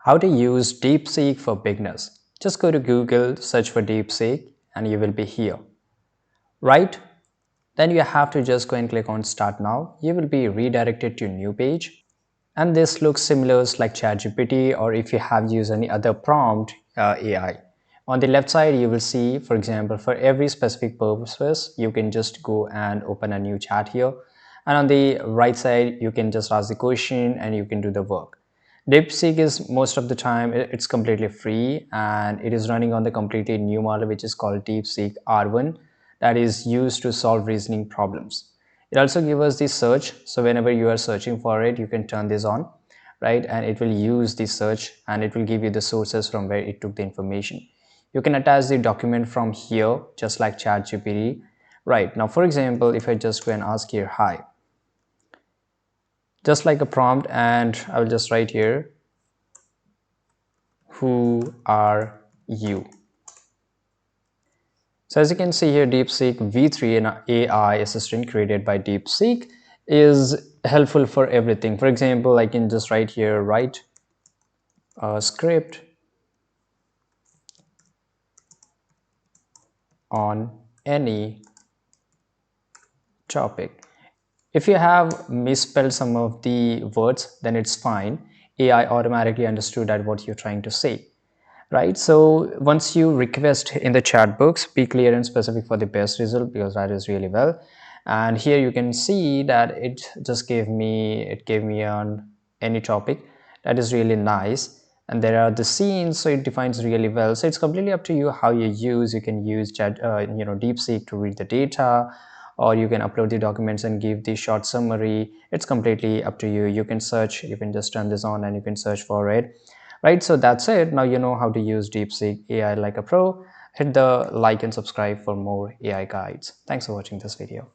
How to use Deepseek for beginners. Just go to Google, search for Deepseek, and you will be here. Right? Then you have to just go and click on Start Now. You will be redirected to a new page. And this looks similar like ChatGPT, or if you have used any other prompt AI. On the left side, you will see, for example, for every specific purpose, you can just go and open a new chat here. And on the right side, you can just ask the question and you can do the work. DeepSeek is most of the time it's completely free, and it is running on the completely new model which is called DeepSeek R1, that is used to solve reasoning problems. It also gives us the search, so whenever you are searching for it, you can turn this on, right? And it will use the search and it will give you the sources from where it took the information. You can attach the document from here just like ChatGPT. Right now, for example, if I just go and ask here, hi, just like a prompt, and I will just write here, who are you? So as you can see here, DeepSeek V3, an AI assistant created by DeepSeek, is helpful for everything. For example, I can just write here, write a script on any topic. If you have misspelled some of the words, then it's fine. AI automatically understood that what you're trying to say, right? So once you request in the chat box, be clear and specific for the best result, because that is really well. And here you can see that it gave me on any topic. That is really nice. And there are the scenes, so it defines really well. So it's completely up to you how you use. You can use DeepSeek to read the data, or you can upload the documents and give the short summary. It's completely up to you. You can search, you can just turn this on and you can search for it. Right, so that's it. Now you know how to use DeepSeek AI like a pro. Hit the like and subscribe for more AI guides. Thanks for watching this video.